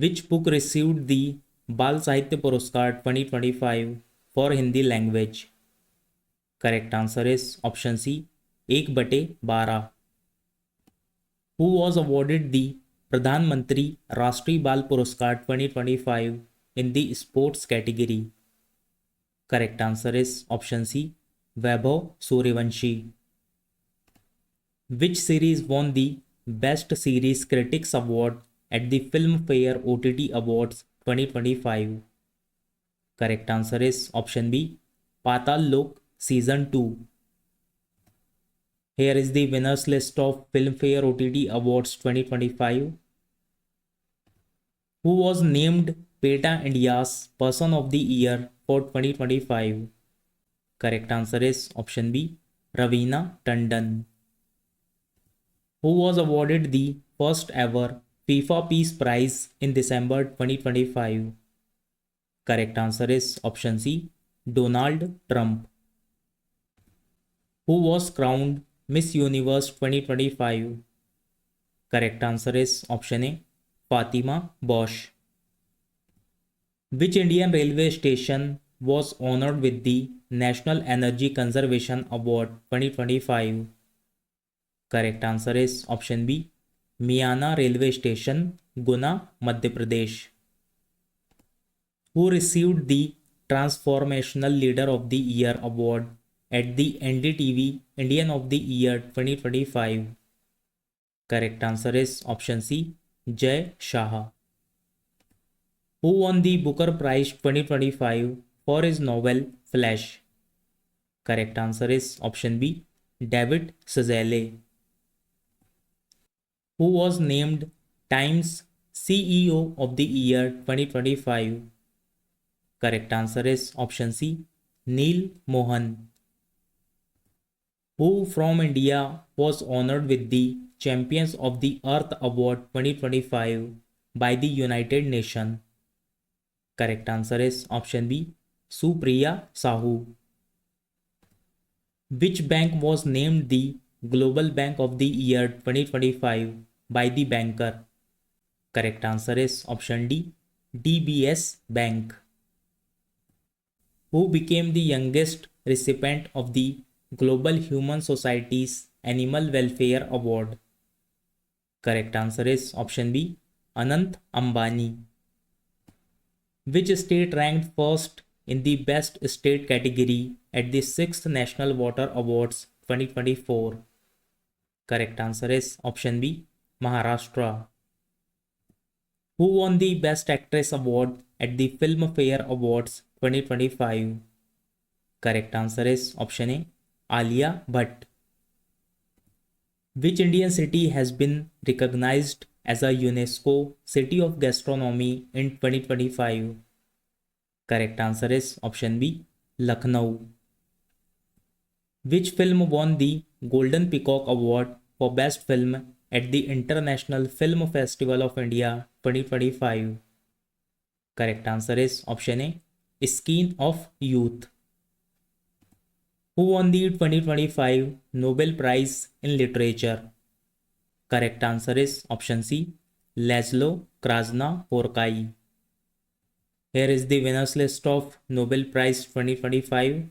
Which book received the Bal Sahitya Puraskar 2025 for Hindi language? Correct answer is option C, 1/12. Who was awarded the Pradhan Mantri Rashtriya Bal Puraskar 2025 in the sports category? Correct answer is option C, Vaibhav Suryavanshi. Which series won the Best Series Critics Award at the Filmfare OTT Awards 2025? Correct answer is option B, Patal Lok Season 2. Here is the winners list of Filmfare OTT Awards 2025. Who was named PETA India's Person of the Year for 2025? Correct answer is option B, Raveena Tandon. Who was awarded the first ever FIFA Peace Prize in December 2025? Correct answer is option C, Donald Trump. Who was crowned Miss Universe 2025? Correct answer is option A, Fatima Bosch. Which Indian railway station was honored with the National Energy Conservation Award 2025? Correct answer is option B, Miana Railway Station, Guna, Madhya Pradesh. Who received the Transformational Leader of the Year award at the NDTV Indian of the Year 2025? Correct answer is option C, Jay Shah. Who won the Booker Prize 2025 for his novel Flash? Correct answer is option B, David Cicely. Who was named Times CEO of the Year 2025? Correct answer is option C, Neil Mohan. Who from India was honored with the Champions of the Earth Award 2025 by the United Nations? Correct answer is option B, Supriya Sahu. Which bank was named the Global Bank of the Year 2025 by the Banker? Correct answer is option D, DBS Bank. Who became the youngest recipient of the Global Human Society's Animal Welfare Award? Correct answer is option B, Anant Ambani. Which state ranked first in the Best State category at the 6th National Water Awards 2024? Correct answer is option B, Maharashtra. Who won the Best Actress Award at the Filmfare Awards 2025? Correct answer is option A, Alia Bhatt. Which Indian city has been recognized as a UNESCO City of Gastronomy in 2025? Correct answer is option B, Lucknow. Which film won the Golden Peacock Award for Best Film at the International Film Festival of India 2025? Correct answer is option A, Skin of Youth. Who won the 2025 Nobel Prize in Literature? Correct answer is option C, Laszlo Krasna-Horsky. Here is the winners list of Nobel Prize 2025.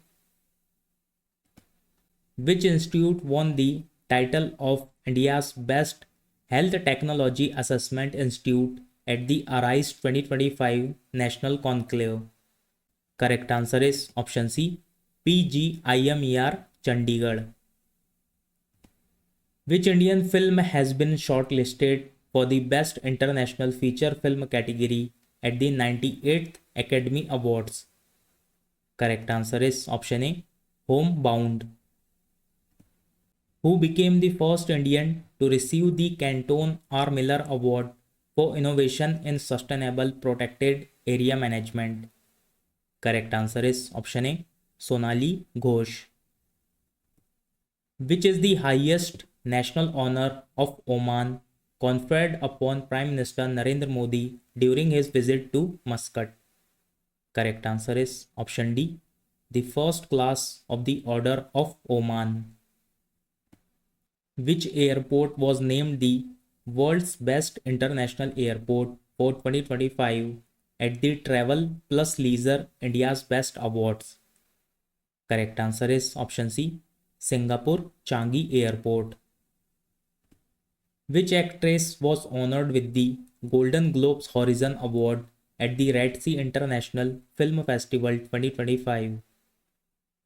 Which institute won the title of India's Best Health Technology Assessment Institute at the ARISE 2025 National Conclave? Correct answer is option C, PGIMER Chandigarh. Which Indian film has been shortlisted for the Best International Feature Film category at the 98th Academy Awards? Correct answer is option A, Homebound. Who became the first Indian to receive the Canton R. Miller Award for Innovation in Sustainable Protected Area Management? Correct answer is option A, Sonali Ghosh. Which is the highest national honor of Oman conferred upon Prime Minister Narendra Modi during his visit to Muscat? Correct answer is option D, the first class of the Order of Oman. Which airport was named the world's best international airport for 2025 at the Travel Plus Leisure India's Best Awards? Correct answer is option C, Singapore Changi Airport. Which actress was honored with the Golden Globes Horizon Award at the Red Sea International Film Festival 2025?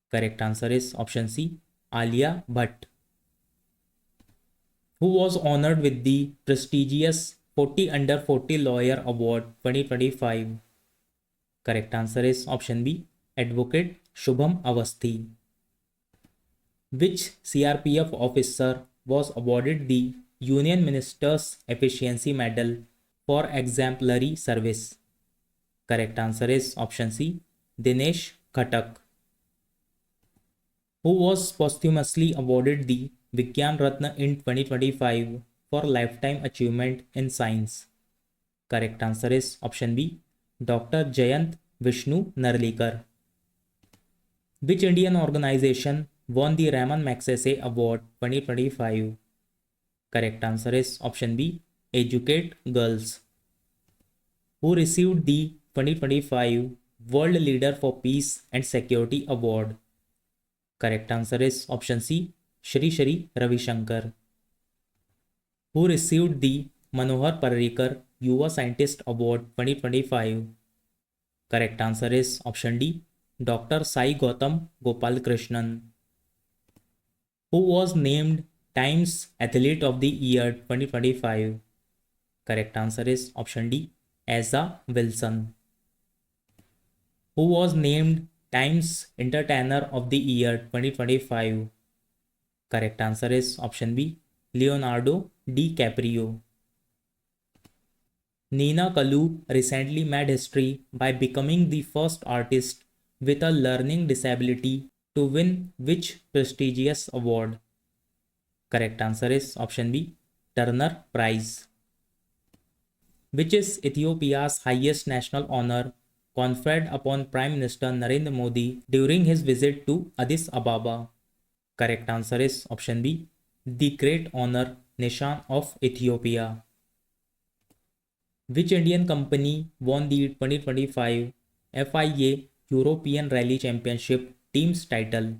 Correct answer is option C, Alia Bhatt. Who was honored with the prestigious 40 Under 40 Lawyer Award 2025? Correct answer is option B, Advocate Shubham Avasthi. Which CRPF officer was awarded the Union Minister's Efficiency Medal for exemplary service? Correct answer is option C, Dinesh Khatak. Who was posthumously awarded the Vigyan Ratna in 2025 for lifetime achievement in science? Correct answer is option B, Dr. Jayant Vishnu Narlikar. Which Indian organization won the Raman Magsaysay Award 2025? Correct answer is option B, Educate Girls. Who received the 2025 World Leader for Peace and Security Award? Correct answer is option C, Shri Shri Ravi Shankar. Who received the Manohar Parrikar Yuva Scientist Award 2025? Correct answer is option D, Dr. Sai Gautam Gopalakrishnan. Who was named Times Athlete of the Year 2025? Correct answer is option D, Asa Wilson. Who was named Times Entertainer of the Year 2025? Correct answer is option B, Leonardo DiCaprio. Nina Kalu recently made history by becoming the first artist with a learning disability to win which prestigious award? Correct answer is option B, Turner Prize. Which is Ethiopia's highest national honor conferred upon Prime Minister Narendra Modi during his visit to Addis Ababa? Correct answer is option B, the Great Honor Nishan of Ethiopia. Which Indian company won the 2025 FIA European Rally Championship team's title?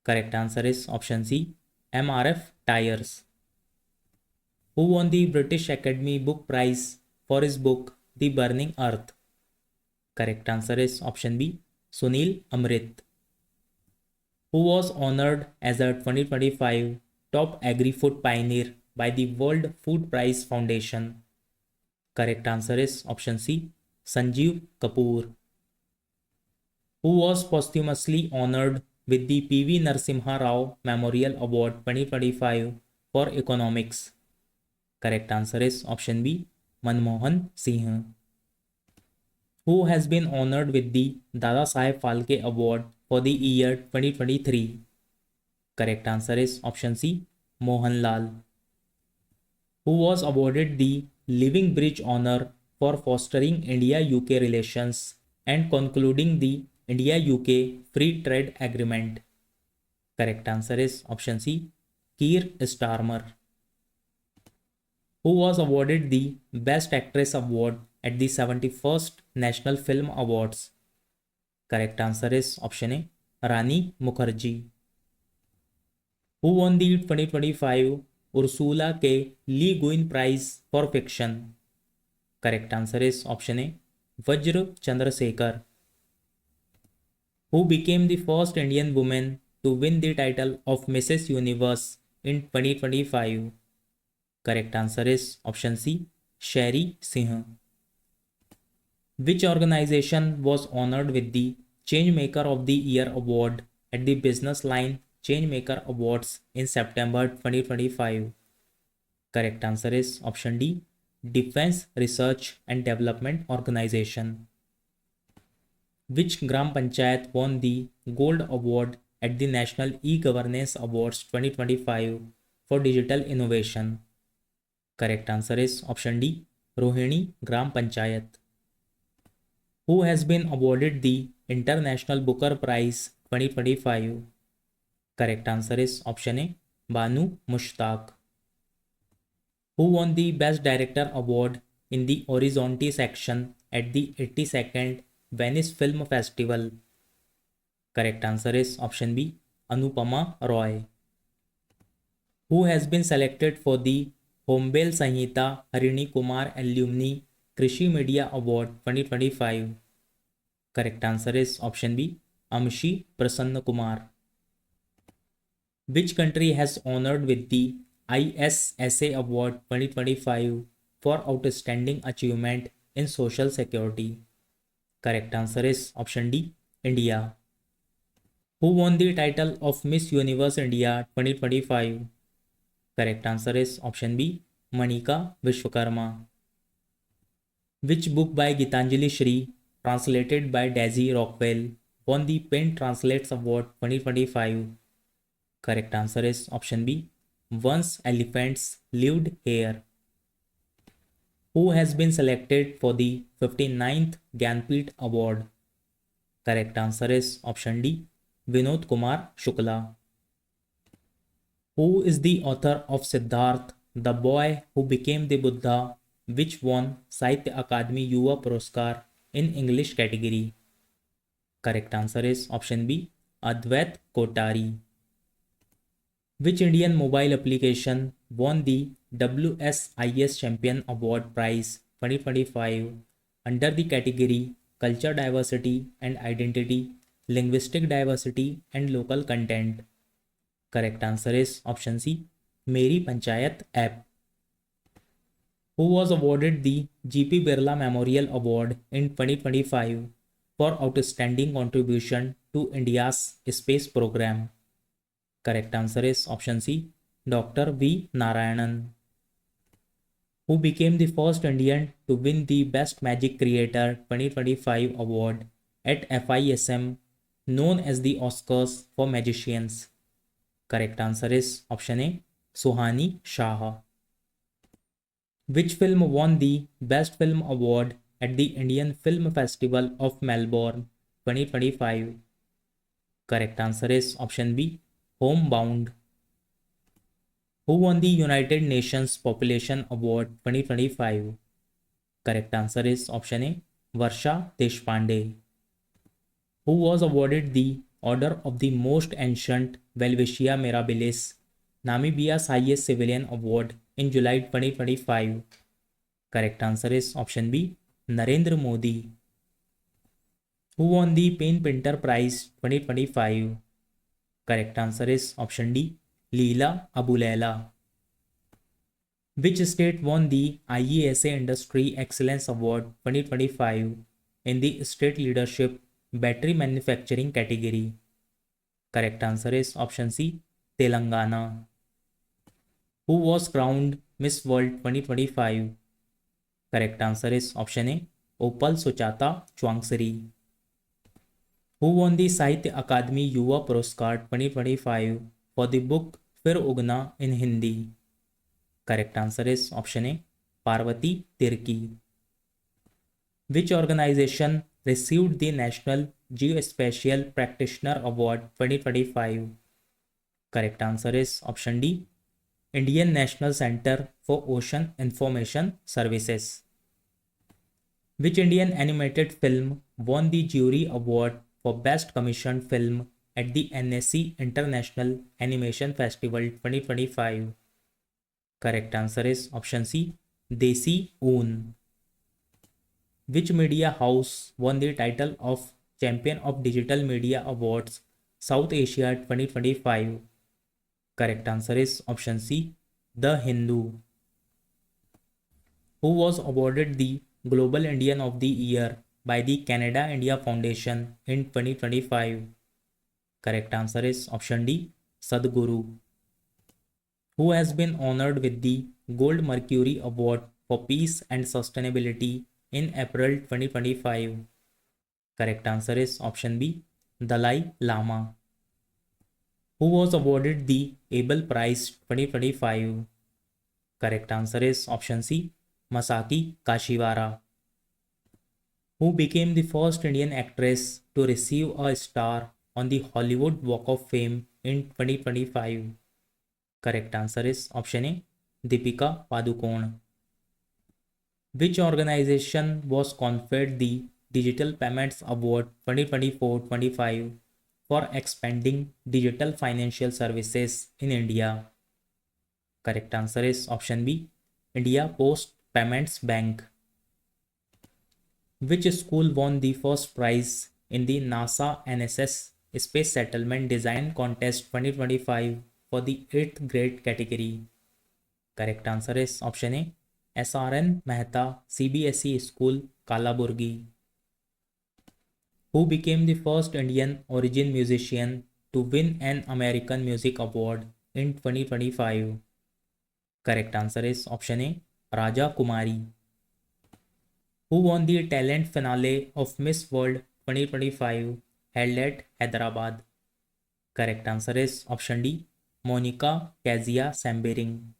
Correct answer is option C, MRF Tires. Who won the British Academy Book Prize for his book The Burning Earth? Correct answer is option B, Sunil Amrit. Who was honored as a 2025 Top Agri-Food Pioneer by the World Food Prize Foundation? Correct answer is option C, Sanjeev Kapoor. Who was posthumously honored with the PV Narasimha Rao Memorial Award 2025 for Economics? Correct answer is option B, Manmohan Singh. Who has been honored with the Dada Saheb Phalke Award for the year 2023? Correct answer is option C, Mohanlal. Who was awarded the Living Bridge Honor for fostering India-UK relations and concluding the India-UK Free Trade Agreement? Correct answer is option C, Keir Starmer. Who was awarded the Best Actress Award at the 71st National Film Awards? Correct answer is option A, Rani Mukherjee. Who won the 2025 Ursula K. Le Guin Prize for Fiction? Correct answer is option A, Vajra Chandrasekhar. Who became the first Indian woman to win the title of Mrs. Universe in 2025? Correct answer is option C, Sherry Singh. Which organization was honored with the Changemaker of the Year award at the Business Line Changemaker Awards in September 2025? Correct answer is option D, Defense Research and Development Organization. Which Gram Panchayat won the Gold Award at the National E-Governance Awards 2025 for Digital Innovation? Correct answer is option D, Rohini Gram Panchayat. Who has been awarded the International Booker Prize 2025? Correct answer is option A, Banu Mushtaq. Who won the Best Director Award in the Horizonte section at the 82nd Venice Film Festival? Correct answer is option B, Anupama Roy. Who has been selected for the Hombel Sanhita Harini Kumar Alumni Krishi Media Award 2025? Correct answer is option B, Amshi Prasanna Kumar. Which country has honored with the ISSA Award 2025 for outstanding achievement in social security? Correct answer is option D, India. Who won the title of Miss Universe India 2025? Correct answer is option B, Manika Vishwakarma. Which book by Gitanjali Shri, translated by Daisy Rockwell, won the Pen Translates Award 2025? Correct answer is option B, Once Elephants Lived Here. Who has been selected for the 59th Gyanpith Award? Correct answer is option D, Vinod Kumar Shukla. Who is the author of Siddharth, the boy who became the Buddha, which won Sahitya Akademi Yuva Puraskar in English category? Correct answer is option B, Advait Kotari. Which Indian mobile application won the WSIS Champion Award Prize 2025 under the category Culture Diversity and Identity, Linguistic Diversity and Local Content? Correct answer is option C, Meri Panchayat app. Who was awarded the GP Birla Memorial Award in 2025 for outstanding contribution to India's space program? Correct answer is option C, Dr. V. Narayanan. Who became the first Indian to win the Best Magic Creator 2025 award at FISM, known as the Oscars for Magicians? Correct answer is option A, Suhani Shah. Which film won the Best Film Award at the Indian Film Festival of Melbourne 2025? Correct answer is option B, Homebound. Who won the United Nations Population Award 2025? Correct answer is option A, Varsha Deshpande. Who was awarded the Order of the Most Ancient Welwitschia Mirabilis, Namibia's highest civilian award, in July 2025? Correct answer is option B, Narendra Modi. Who won the Payne Pinter Prize 2025? Correct answer is option D, Leela Abulela. Which state won the IESA Industry Excellence Award 2025 in the State Leadership Battery Manufacturing category? Correct answer is option C, Telangana. Who was crowned Miss World 2025? Correct answer is option A, Opal Suchata Chwangsari. Who won the Sahitya Akademi Yuva Puraskar 2025 for the book Fir Ugna in Hindi? Correct answer is option A, Parvati Tirki. Which organization received the National Geospatial Practitioner Award 2025? Correct answer is option D, Indian National Center for Ocean Information Services. Which Indian animated film won the Jury Award for Best Commissioned Film at the NSC International Animation Festival 2025? Correct answer is option C, Desi Oon. Which media house won the title of Champion of Digital Media Awards South Asia 2025? Correct answer is option C, The Hindu. Who was awarded the Global Indian of the Year by the Canada India Foundation in 2025? Correct answer is option D, Sadhguru. Who has been honored with the Gold Mercury Award for Peace and Sustainability in April 2025? Correct answer is option B, Dalai Lama. Who was awarded the Abel Prize 2025? Correct answer is option C, Masaki Kashiwara. Who became the first Indian actress to receive a star on the Hollywood Walk of Fame in 2025? Correct answer is option A, Deepika Padukone. Which organization was conferred the Digital Payments Award 2024-25 for expanding digital financial services in India? Correct answer is option B, India Post Payments Bank. Which school won the first prize in the NASA NSS Space Settlement Design Contest 2025 for the 8th grade category? Correct answer is option A, SRN Mehta CBSE School, Kalaburgi. Who became the first Indian origin musician to win an American Music Award in 2025? Correct answer is option A, Raja Kumari. Who won the talent finale of Miss World 2025 held at Hyderabad? Correct answer is option D, Monica Kazia Sambering.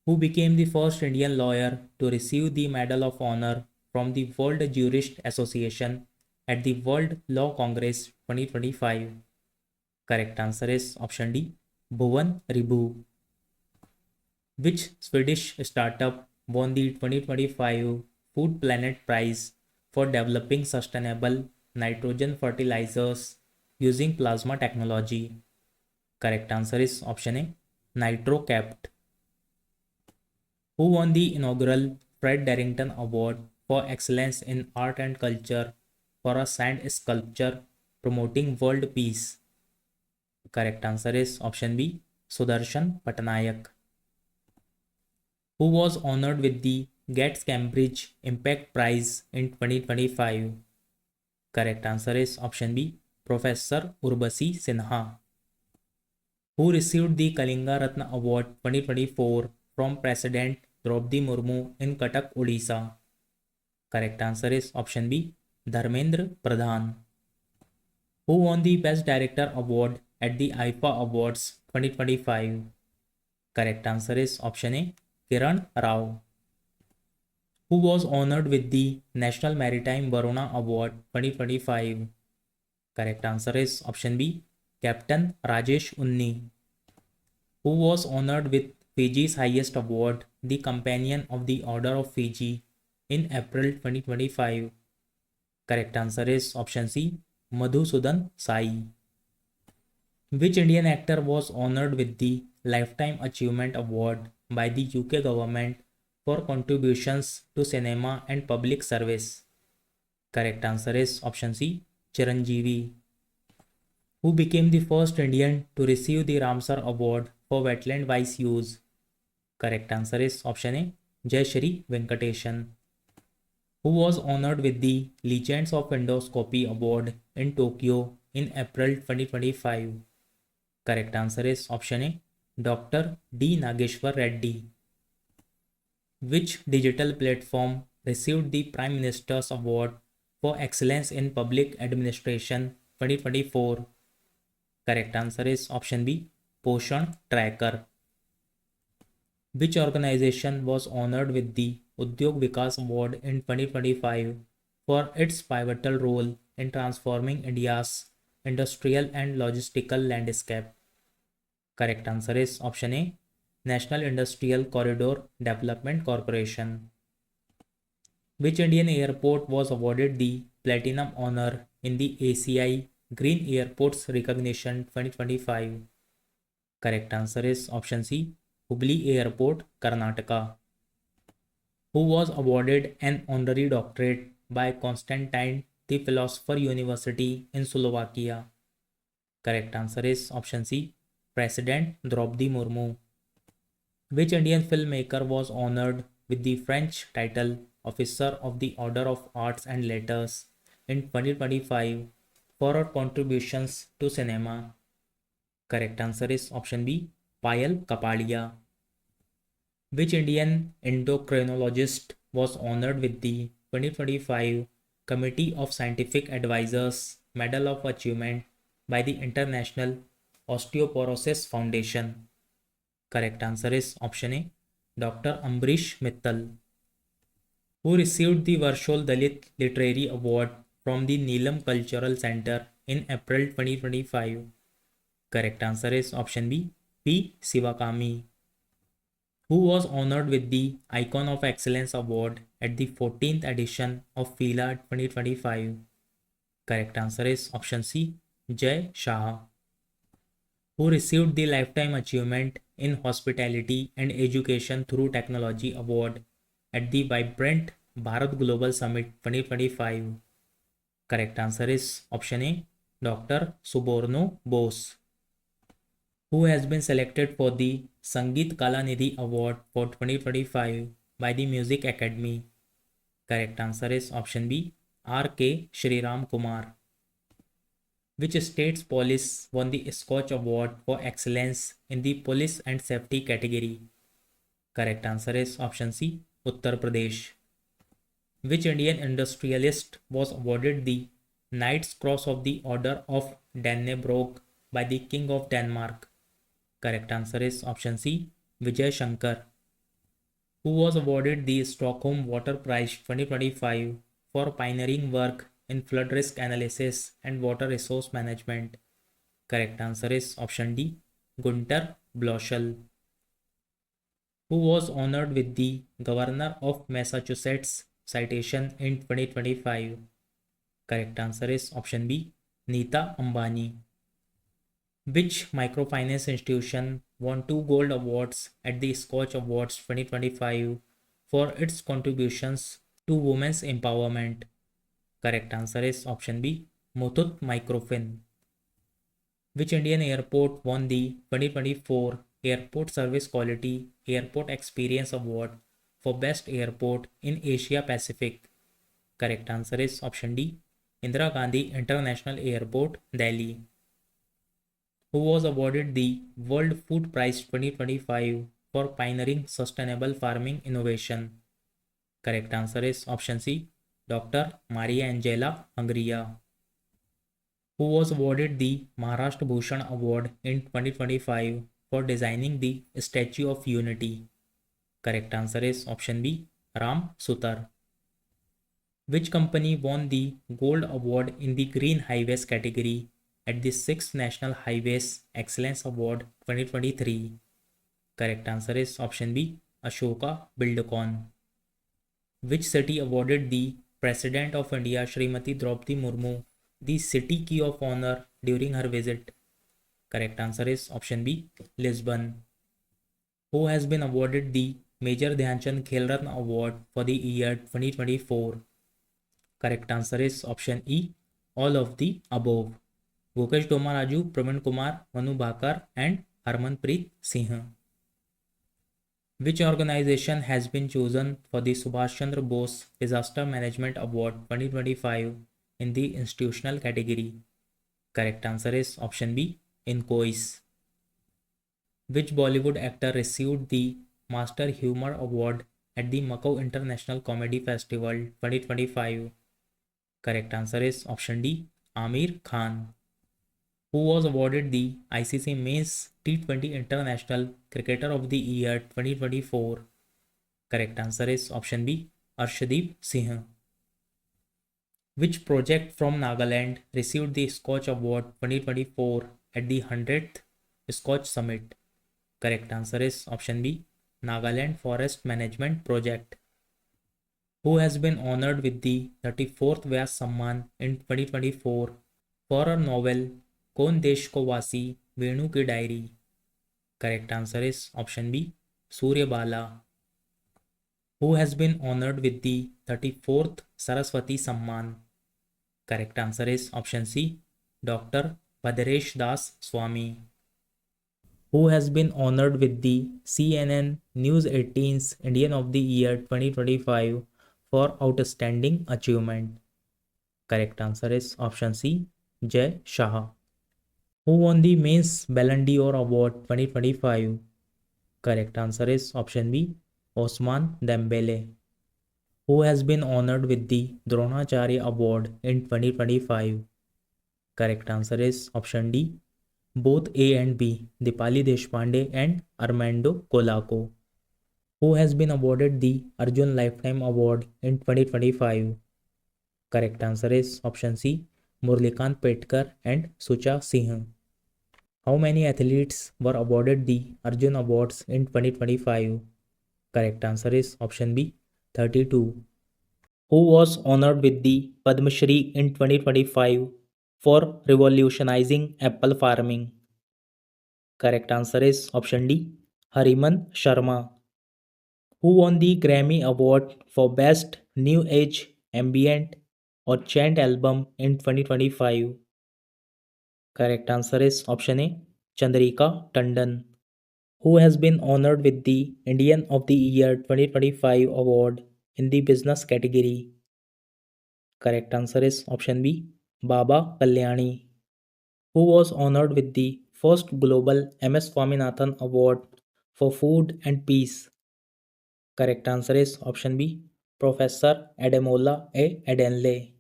Who became the first Indian lawyer to receive the Medal of Honor from the World Jurist Association at the World Law Congress 2025? Correct answer is option D, Bhuvan Ribu. Which Swedish startup won the 2025 Food Planet Prize for developing sustainable nitrogen fertilizers using plasma technology? Correct answer is option A, NitroCapt. Who won the inaugural Fred Darrington Award for Excellence in Art and Culture for a sand sculpture promoting world peace? Correct answer is option B, Sudarshan Patnaik. Who was honored with the Gates Cambridge Impact Prize in 2025? Correct answer is option B, Professor Urbasi Sinha. Who received the Kalinga Ratna Award 2024 from President Draupadi Murmu in Cuttack, Odisha? Correct answer is option B, Dharmendra Pradhan. Who won the Best Director Award at the IFA Awards 2025? Correct answer is option A, Kiran Rao. Who was honored with the National Maritime Varuna Award 2025? Correct answer is option B, Captain Rajesh Unni. Who was honored with Fiji's highest award, the Companion of the Order of Fiji, in April 2025? Correct answer is option C, Madhusudan Sai. Which Indian actor was honored with the Lifetime Achievement Award by the UK government for contributions to cinema and public service? Correct answer is option C, Chiranjeevi. Who became the first Indian to receive the Ramsar Award for wetland wise use? Correct answer is option A, Jayashri Venkateshan. Who was honored with the Legends of Endoscopy Award in Tokyo in April 2025? Correct answer is option A, Dr. D. Nageshwar Reddy. Which digital platform received the Prime Minister's Award for Excellence in Public Administration 2024? Correct answer is option B, Poshan Tracker. Which organization was honored with the Udyog Vikas Award in 2025 for its pivotal role in transforming India's industrial and logistical landscape? Correct answer is option A, National Industrial Corridor Development Corporation. Which Indian airport was awarded the Platinum Honor in the ACI Green Airports Recognition 2025? Correct answer is option C, Hubli Airport, Karnataka. Who was awarded an honorary doctorate by Constantine the Philosopher University in Slovakia? Correct answer is option C, President Draupadi Murmu. Which Indian filmmaker was honored with the French title Officer of the Order of Arts and Letters in 2025 for her contributions to cinema? Correct answer is option B, Payal Kapadia. Which Indian endocrinologist was honored with the 2025 Committee of Scientific Advisors Medal of Achievement by the International Osteoporosis Foundation? Correct answer is option A, Dr. Ambrish Mittal. Who received the Varshol Dalit Literary Award from the Neelam Cultural Center in April 2025? Correct answer is option B, P. Sivakami. Who was honored with the Icon of Excellence Award at the 14th edition of FILA 2025? Correct answer is option C, Jay Shah. Who received the Lifetime Achievement in Hospitality and Education through Technology Award at the Vibrant Bharat Global Summit 2025? Correct answer is option A, Dr. Suborno Bose. Who has been selected for the Sangeet Kalanidhi Award for 2025 by the Music Academy? Correct answer is option B, R.K. Shriram Kumar. Which state's police won the Scotch Award for Excellence in the Police and Safety category? Correct answer is option C, Uttar Pradesh. Which Indian industrialist was awarded the Knight's Cross of the Order of Dannebrog by the King of Denmark? Correct answer is option C, Vijay Shankar. Who was awarded the Stockholm Water Prize 2025 for pioneering work in flood risk analysis and water resource management? Correct answer is option D, Gunter Bloschel. Who was honored with the Governor of Massachusetts citation in 2025? Correct answer is option B, Neeta Ambani. Which microfinance institution won 2 gold awards at the Scotch Awards 2025 for its contributions to women's empowerment? Correct answer is option B, Muthoot Microfinance. Which Indian airport won the 2024 Airport Service Quality Airport Experience Award for Best Airport in Asia Pacific? Correct answer is option D, Indira Gandhi International Airport, Delhi. Who was awarded the World Food Prize 2025 for pioneering sustainable farming innovation? Correct answer is option C, Dr. Maria Angela Hungria. Who was awarded the Maharashtra Bhushan Award in 2025 for designing the Statue of Unity? Correct answer is option B, Ram Sutar. Which company won the Gold Award in the Green Highways category at the 6th National Highways Excellence Award 2023? Correct answer is option B, Ashoka Buildcon. Which city awarded the President of India Srimati Draupadi Murmu the City Key of Honor during her visit? Correct answer is option B, Lisbon. Who has been awarded the Major Dhyan Chand Khel Ratna Award for the year 2024? Correct answer is option E, all of the above. Gukesh Domaraju, Praveen Kumar, Manu Bhakar and Harmanpreet Singh. Which organization has been chosen for the Subhash Chandra Bose Disaster Management Award 2025 in the institutional category? Correct answer is option B, INCOIS. Which Bollywood actor received the Master Humor Award at the Macau International Comedy Festival 2025? Correct answer is option D, Amir Khan. Who was awarded the ICC Men's T20 International Cricketer of the Year 2024? Correct answer is option B, Arshdeep Singh. Which project from Nagaland received the Scotch Award 2024 at the 100th Scotch Summit? Correct answer is option B, Nagaland Forest Management Project. Who has been honored with the 34th Vyas Samman in 2024 for her novel कौन देश को वासी वेणु की diary? Correct answer is option B, Surya Bala. Who has been honored with the 34th Saraswati Samman? Correct answer is option C, Dr. Bhadresh Das Swamy. Who has been honored with the CNN News 18's Indian of the Year 2025 for outstanding achievement? Correct answer is option C, Jay Shah. Who won the Men's Ballon d'Or Award 2025? Correct answer is option B, Osman Dembele. Who has been honored with the Dronacharya Award in 2025? Correct answer is option D, both A and B, Dipali Deshpande and Armando Colaco. Who has been awarded the Arjun Lifetime Award in 2025? Correct answer is option C, Murlikant Petkar and Sucha Singh. How many athletes were awarded the Arjun Awards in 2025? Correct answer is option B, 32. Who was honored with the Padma Shri in 2025 for revolutionizing apple farming? Correct answer is option D, Hariman Sharma. Who won the Grammy Award for Best New Age Ambient or Chant Album in 2025? Correct answer is option A, Chandrika Tandon. Who has been honored with the Indian of the Year 2025 award in the business category? Correct answer is option B, Baba Kalyani. Who was honored with the first global MS Swaminathan Award for Food and Peace? Correct answer is option B, Professor Ademola A. Adenle.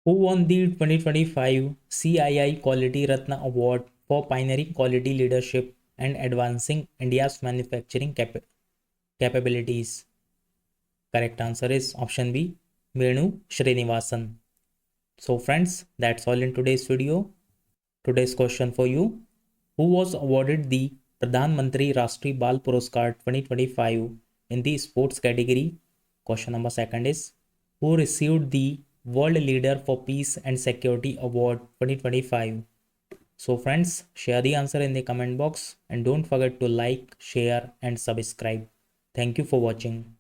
Who won the 2025 CII Quality Ratna Award for pioneering quality leadership and advancing India's manufacturing capabilities? Correct answer is option B, Venu Srinivasan. So friends, that's all in today's video. Today's question for you. Who was awarded the Pradhan Mantri Rashtriya Bal Puraskar 2025 in the sports category? Question number second is, who received the World Leader for Peace and Security Award 2025? So friends, share the answer in the comment box and don't forget to like, share and subscribe. Thank you for watching.